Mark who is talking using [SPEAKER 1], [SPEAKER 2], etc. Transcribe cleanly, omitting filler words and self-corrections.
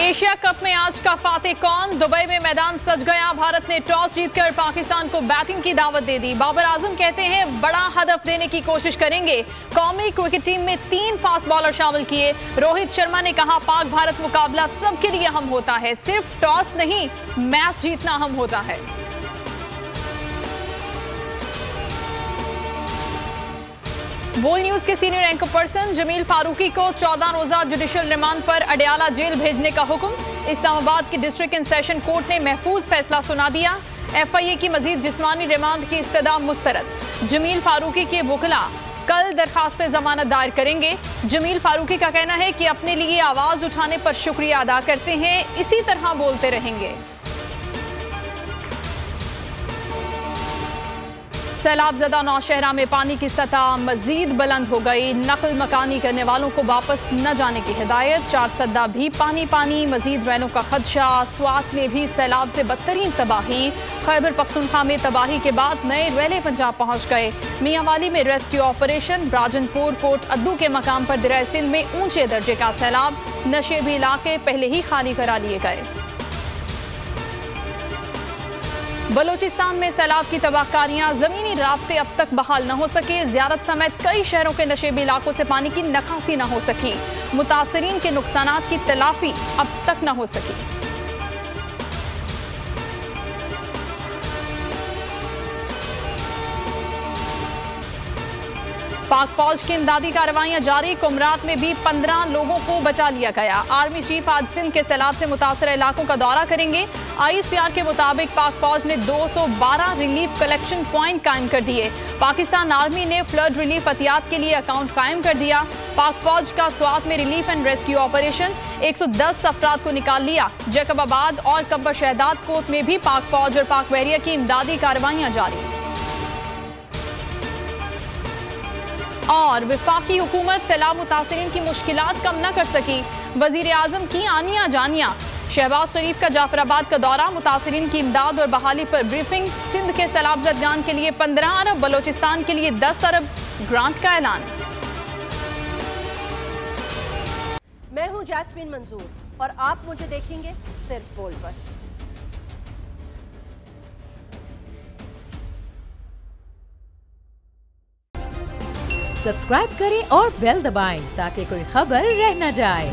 [SPEAKER 1] Asia cup में आज का फातेह कौन? दुबई में मैदान सज गया। भारत ने टॉस जीतकर पाकिस्तान को बैटिंग की दावत दे दी। बाबर आजम कहते हैं बड़ा हदफ देने की कोशिश करेंगे। कौमी क्रिकेट टीम में 3 फास्ट बॉलर शामिल किए। रोहित शर्मा ने कहा पाक भारत मुकाबला सबके लिए अहम होता है, सिर्फ टॉस नहीं मैच जीतना अहम होता है। बोल न्यूज के senior anchor person Jamil Farooqui को 14 रोजा जुडिशियल रिमांड पर अडयाला जेल भेजने का हुक्म। इस्लामाबाद की डिस्ट्रिक्ट एंड सेशन कोर्ट ने महफूज फैसला सुना दिया। FIA की मजीद जिस्मानी रिमांड की इस्तदा मुस्तरद। जमील फारूकी के वकला कल दरखास्त जमानत दायर करेंगे। जमील फारूकी का कहना है कि अपने लिए आवाज उठाने पर शुक्रिया अदा करते हैं, इसी तरह बोलते रहेंगे। सैलाब ज़दा नौशहरा में पानी की सतह मजीद बुलंद हो गई। नकल मकानी करने वालों को वापस न जाने की हिदायत। 4 सद्दा भी पानी पानी, मजीद रैलों का खदशा। स्वात में भी सैलाब से बदतरीन तबाही। खैबर पख्तूनख्वा में तबाही के बाद नए रैले पंजाब पहुंच गए। मियांवाली में रेस्क्यू ऑपरेशन। राजनपुर कोट अद्दू के मकाम पर दरिया सिंध में ऊंचे दर्जे का सैलाब। नशेबी इलाके पहले ही खाली करा लिए गए। बलूचिस्तान में सैलाब की तबाहकारियां, जमीनी राब्ते अब तक बहाल न हो सके। ज़ियारत समेत कई शहरों के नशेबी इलाकों से पानी की निकासी न हो सकी। मुतासरीन के नुकसानात की तलाफी अब तक न हो सकी। पाक फौज की इमदादी कार्रवाइयां जारी। कुमरात में भी 15 लोगों को बचा लिया गया। आर्मी चीफ आज सिंध के सैलाब से मुतासर इलाकों का दौरा करेंगे। ISPR के मुताबिक पाक फौज ने 212 रिलीफ कलेक्शन पॉइंट कायम कर दिए। पाकिस्तान आर्मी ने फ्लड रिलीफ एहतियात के लिए अकाउंट कायम कर दिया। पाक फौज का स्वात में रिलीफ एंड रेस्क्यू ऑपरेशन। 110 अफराद को निकाल लिया। जैकबाबाद और कब्बर शहदाद कोट में भी पाक फौज और पाक बहरिया की इमदादी कार्रवाइयां जारी। और वफाकी हुकूमत सैलाब मुतासरीन की मुश्किलात कम न कर सकी। वजीर आजम की आनिया जानिया। शहबाज शरीफ का जाफराबाद का दौरा। मुतासरीन की इमदाद और बहाली पर ब्रीफिंग। सिंध के सैलाब ज़दगान के लिए 15 अरब, बलोचिस्तान के लिए 10 अरब ग्रांट का ऐलान।
[SPEAKER 2] मैं हूं जैस्मीन मंजूर और आप मुझे देखेंगे सिर्फ बोल पर।
[SPEAKER 3] सब्सक्राइब करें और बेल दबाएं ताकि कोई खबर रह न जाए।